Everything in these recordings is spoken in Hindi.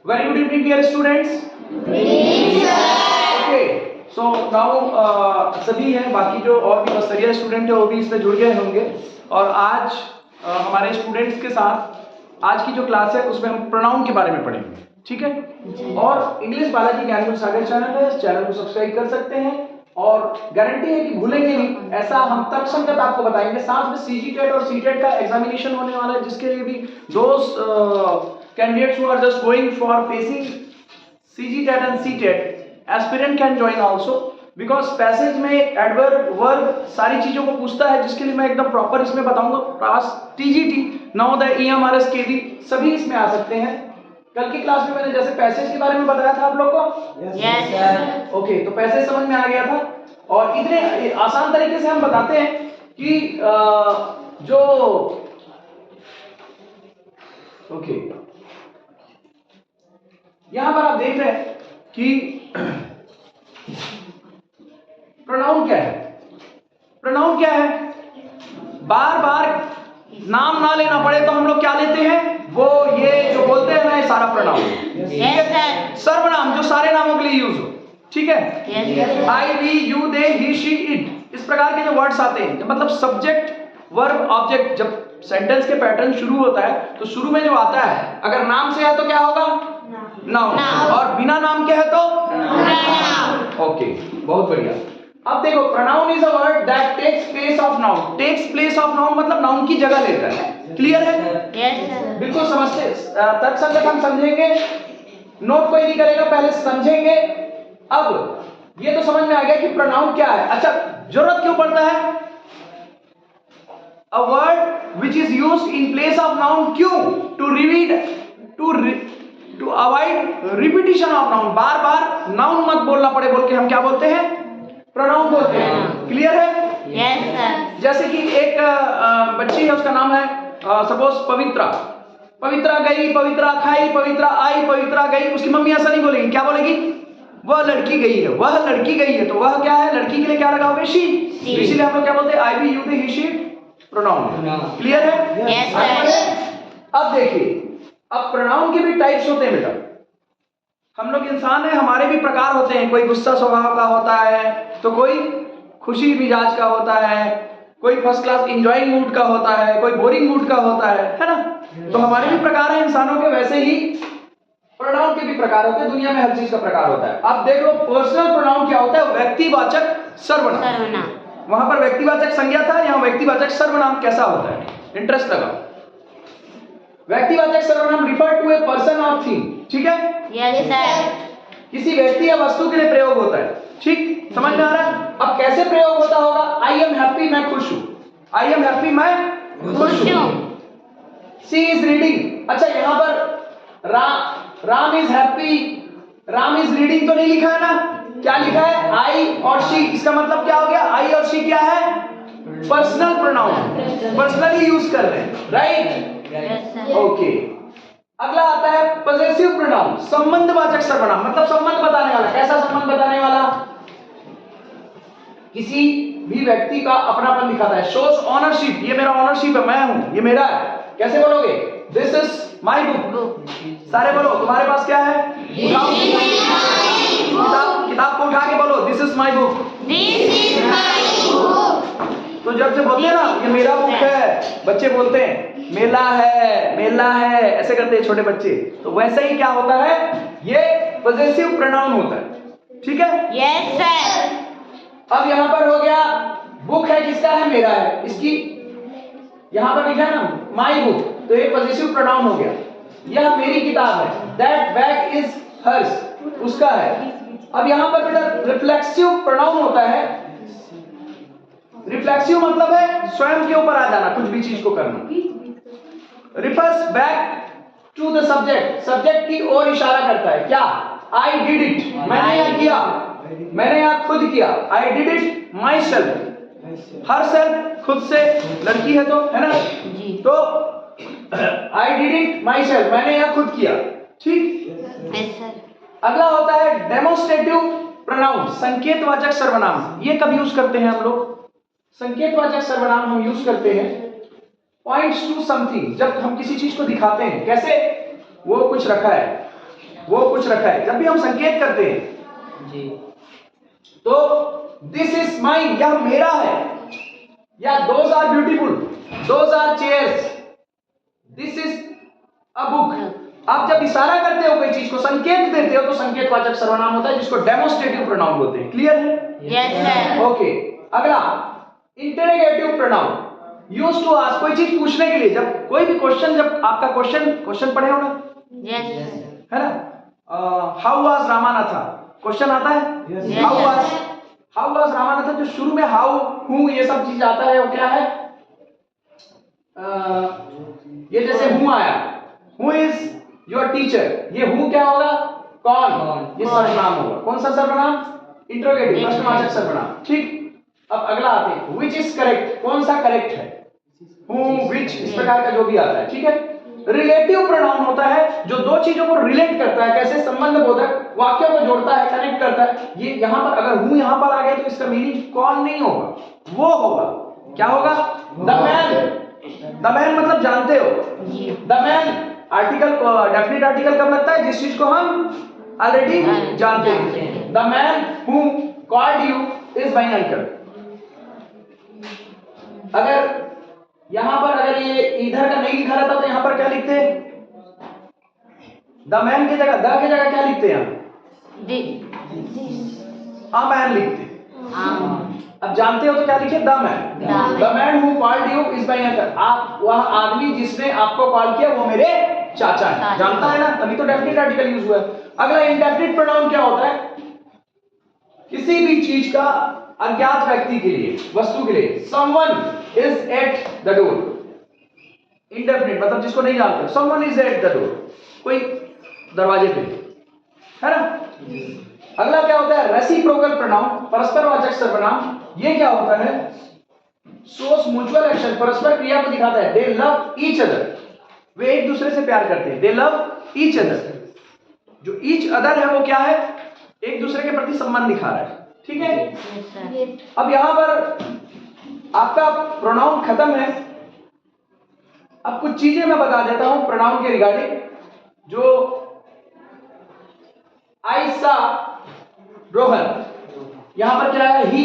Very good evening, dear students. Okay, so now सभी हैं, बाकी जो और भी बस्तरिया स्टूडेंट है वो भी इसमें जुड़ गए होंगे। और आज हमारे स्टूडेंट्स के साथ आज की जो क्लास है उसमें हम प्रोनाउन के बारे में पढ़ेंगे, ठीक है। और इंग्लिश बालाजी ज्ञान सागर चैनल है, इस चैनल को सब्सक्राइब कर सकते हैं और गारंटी है कि भूलेंगे नहीं, ऐसा हम तर्कसंगत आपको बताएंगे। साथ में सीजीटेट और सीटेट का एग्जामिनेशन होने वाला है, जिसके लिए भी दोस्त candidates who are just going for facing CGTET and CTET aspirant can join also because passage में adverb verb सारी चीजों को पूछता है, जिसके लिए मैं एकदम प्रॉपर इसमें बताऊंगा। पास TGT नवोदय EMRS KD सभी इसमें आ सकते हैं। कल की क्लास में मैंने जैसे पैसेज के बारे में बताया था आप लोग को, यस सर। ओके, तो पैसेज समझ में आ गया था। और इतने आसान तरीके से हम बताते हैं कि जो ओके यहां पर आप देख रहे हैं कि प्रोनाउन क्या है। प्रोनाउन क्या है, बार बार नाम ना लेना पड़े तो हम लोग क्या लेते हैं, वो ये जो बोलते हैं ना, सारा प्रोनाउन। Yes sir. सर्वनाम जो सारे नामों के लिए यूज हो, ठीक है। I, we, you, they, he, she, it, इस प्रकार के जो वर्ड्स आते हैं, मतलब सब्जेक्ट वर्ब ऑब्जेक्ट, जब सेंटेंस के पैटर्न शुरू होता है तो शुरू में जो आता है, अगर नाम से है तो क्या होगा, नाउन, और बिना नाम के है तो प्रोनाउन। ओके, बहुत बढ़िया। अब देखो, pronoun is a word that takes place of noun. Takes place of noun मतलब नाउन की जगह लेता है। क्लियर है? Yes sir. बिल्कुल समझते। तर्कसंगत हम समझेंगे, नोट कोई नहीं करेगा, पहले समझेंगे। अब ये तो समझ में आ गया कि प्रोनाउन क्या है। अच्छा, जरूरत क्यों पड़ता है a word which is used in place of noun, क्यों? to avoid repetition of noun, bar bar noun मत बोलना पड़े बोल के हम क्या बोलते हैं, प्रोनाउन बोलते हैं। क्लियर है? Yes sir. जैसे कि एक बच्ची है, उसका नाम है सपोज पवित्रा। पवित्रा गई, पवित्रा खाई, पवित्रा आई, पवित्रा गई। उसकी मम्मी ऐसा नहीं बोलेगी, क्या बोलेगी, वह लड़की गई है, वह लड़की गई है। तो वह क्या है, लड़की के लिए क्या लगा होगा, शी। इसीलिए हम लोग क्या बोलते हैं, I, we, you, they, he, she, pronoun. Clear है? Yes sir. अब देखिए, अब प्रोनाउन के भी टाइप्स होते हैं बेटा। हम लोग इंसान हैं, हमारे भी प्रकार होते हैं। कोई गुस्सा स्वभाव का होता है, तो कोई खुशी मिजाज का होता है, कोई फर्स्ट क्लास एंजॉयिंग मूड का होता है, कोई बोरिंग मूड का होता है ना। तो हमारे भी प्रकार हैं इंसानों के, वैसे ही प्रोनाउन के भी प्रकार होते हैं। दुनिया में हर चीज का प्रकार होता है। अब देख लो, पर्सनल प्रोनाउन क्या होता है, व्यक्तिवाचक सर्वनाम। वहां पर व्यक्तिवाचक संज्ञा था, यहाँ व्यक्तिवाचक सर्वनाम कैसा होता है, इंटरेस्ट लगा। व्यक्तिवाचक सर्वनाम रिफर टू ए पर्सन और थिंग, ठीक है। Yes sir. किसी व्यक्ति या वस्तु के लिए प्रयोग होता है, ठीक, समझ में आ रहा है। अब कैसे प्रयोग होता होगा, आई एम हैप्पी, मैं खुश हूं। आई एम हैप्पी, मैं खुश हूं। सी इज रीडिंग। अच्छा, यहां पर Ram is happy, Ram is reading तो नहीं लिखा है ना, क्या लिखा है, आई और शी। इसका मतलब क्या हो गया, आई और शी क्या है, पर्सनल प्रोनाउन, पर्सनली यूज कर रहे हैं, राइट। ओके, अगला आता है पजेसिव प्रोनाउन, संबंधवाचक सर्वनाम, मतलब संबंध बताने वाला। कैसा संबंध बताने वाला, किसी भी व्यक्ति का अपनापन दिखाता है। शोज ऑनरशिप, ये मेरा ऑनरशिप है, मैं हूं, ये मेरा है। कैसे बोलोगे, दिस इज माई बुक। सारे बोलो, तुम्हारे पास क्या है, किताब को उठा के बोलो, दिस इज माई बुक। तो जब से बोलते हैं ना, ये मेरा बुक है, बच्चे बोलते हैं मेला है, मेला है, ऐसे करते हैं छोटे बच्चे। तो वैसे ही क्या होता है, ये पजेसिव प्रोनाउन होता है, ठीक है। Yes sir. अब यहां पर हो गया, बुक है, किसका है, मेरा है। इसकी यहां पर लिखा है ना, माई बुक, तो ये पजेसिव प्रोनाउन हो गया। यह मेरी किताब है, दैट बैग इज हर्स, उसका है। अब यहां पर बेटा रिफ्लेक्सिव प्रोनाउन होता है। रिफ्लेक्सिव मतलब है स्वयं के ऊपर आ जाना, कुछ भी चीज को करना। Refers back to the subject, subject की ओर इशारा करता है। क्या, आई डिड इट, मैंने यह किया, मैंने यह खुद किया। I did it my self, her self खुद से, लड़की है तो, है ना जी। तो I did it my self, मैंने यह खुद किया, ठीक। Yes sir. अगला होता है डेमोन्स्ट्रेटिव प्रोनाउन, संकेतवाचक सर्वनाम। ये कब यूज करते हैं हम लोग, संकेतवाचक सर्वनाम हम यूज करते हैं पॉइंट्स टू समथिंग, जब हम किसी चीज को दिखाते हैं। कैसे, वो कुछ रखा है, वो कुछ रखा है। जब भी हम संकेत करते हैं जी तो दिस इज माइन, यह मेरा है, या those are beautiful, those are chairs, this is a book. आप जब इशारा करते हो कोई चीज को, संकेत देते हो, तो संकेतवाचक सर्वनाम होता है, जिसको डेमोन्स्ट्रेटिव प्रोनाउन बोलते हैं। क्लियर है? Yes, sir. ओके। अगला interrogative pronoun, used to ask, कोई चीज पूछने के लिए, जब कोई भी क्वेश्चन, जब आपका क्वेश्चन पढ़े हो ना, Yes. है ना, हाउ वाज रामानाथा, क्वेश्चन आता है, Yes. हाउ वाज रामानाथा, जो शुरू में हाउ, हूं, ये सब चीज आता है, वो क्या है? ये जैसे हूं आया, हु इज योर टीचर, ये हूं क्या होगा? कौन, ये सर्वनाम होगा। कौन सा सर्वनाम? इंटरोगेटिव, प्रश्नवाचक सर्वनाम। ठीक। अब अगला आते हैं, व्हिच इज करेक्ट, कौन सा करेक्ट है? हु, व्हिच, इस प्रकार का जो भी आता है। ठीक है। रिलेटिव प्रोनाउन होता है जो दो चीजों को रिलेट करता है, कैसे संबंध बोधक, वाक्यों को जोड़ता है, कनेक्ट करता है। ये यहां पर अगर हूं यहां पर आ गया तो इसका मीनिंग कौन नहीं होगा, वो होगा, क्या होगा? The man. द मैन मतलब जानते हो, the man article, definite article कब लगता है? जिस चीज को हम ऑलरेडी जानते हैं। The man who called you is my uncle. अगर यहां पर अगर ये इधर का नहीं लिखा रहता तो यहां पर क्या लिखते हैं? द मैन की जगह, द की जगह क्या लिखते हैं? अ मैन लिखते हैं। अब जानते हो तो क्या लिखे? The man. The man who called you is my uncle. आप, वह आदमी जिसने आपको कॉल किया वो मेरे चाचा है। जानता है ना, तभी तो डेफिनेट आर्टिकल यूज हुआ है। अगला इंडेफिनिट प्रोनाउन क्या होता है? किसी भी चीज का अज्ञात व्यक्ति के लिए, वस्तु के लिए, someone is at the door। Indefinite मतलब जिसको नहीं जानते, someone is at the door, कोई दरवाजे पे है ना। अगला क्या होता है? रेसिप्रोकल प्रोनाउन, परस्परवाचक सर्वनाम। ये क्या होता है? shows mutual action, परस्पर क्रिया को दिखाता है। they love each other, वे एक दूसरे से प्यार करते हैं। they love each other, जो each other है वो क्या है? एक दूसरे के प्रति सम्मान दिखा रहा है। ठीक है। अब यहां पर आपका प्रोनाउन खत्म है। अब कुछ चीजें मैं बता देता हूं प्रोनाउन के रिगार्डिंग। जो आई सा रोहन, यहां पर क्या है? ही।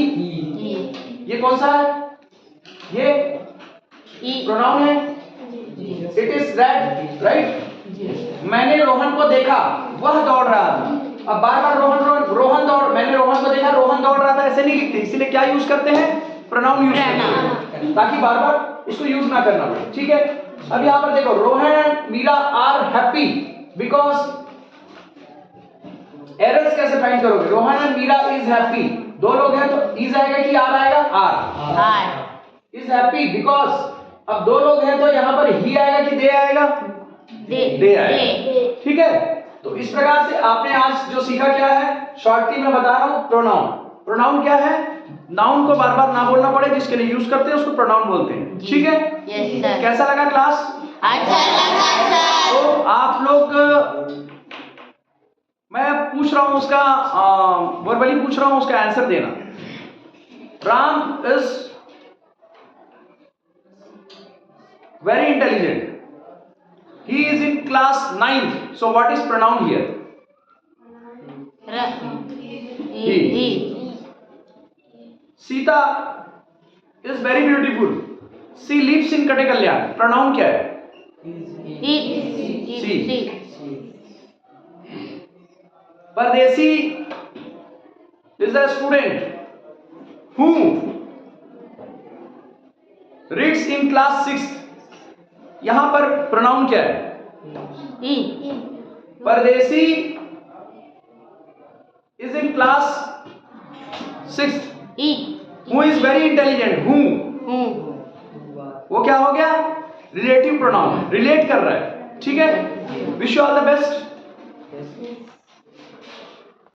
ये कौन सा है? ये प्रोनाउन है। It is red, right. मैंने रोहन को देखा, वह दौड़ रहा था। अब बार बार रोहन दौड़, मैंने रोहन को देखा, रोहन दौड़ रहा था, ऐसे नहीं लिखते। इसीलिए क्या यूज करते हैं? प्रोनाउन यूज करते हैं, ताकि बार बार इसको यूज ना करना पड़े। ठीक है। अब यहां पर देखो, Rohan and Meera are happy because, errors कैसे फाइंड करोगे? Rohan and Meera is happy, दो लोग हैं तो इज आएगा कि आर आएगा? आर। इज हैप्पी बिकॉज, अब दो लोग हैं तो यहां पर ही आएगा कि दे आएगा? दे आएगा। ठीक है। तो इस प्रकार से आपने आज जो सीखा क्या है, शॉर्टली में बता रहा हूं। प्रोनाउन, प्रोनाउन क्या है? नाउन को बार बार ना बोलना पड़े, जिसके लिए यूज करते हैं उसको प्रोनाउन बोलते हैं। ठीक है। Yes, sir. कैसा लगा क्लास? अच्छा लगा सर। तो आप लोग, मैं पूछ रहा हूं उसका, वर्बली पूछ रहा हूं, उसका आंसर देना। Ram is very intelligent, he is in class 9th, so what is pronoun here? He. Sita is very beautiful, she lives in Katakalyan, pronoun क्या है? He. परदेसी is a student who reads in class 6th, यहां पर प्रोनाउन क्या है? परदेसी is in class 6th, who is very intelligent, who, वो क्या हो गया? रिलेटिव प्रोनाउन, रिलेट कर रहा है। ठीक है। Wish you all the best.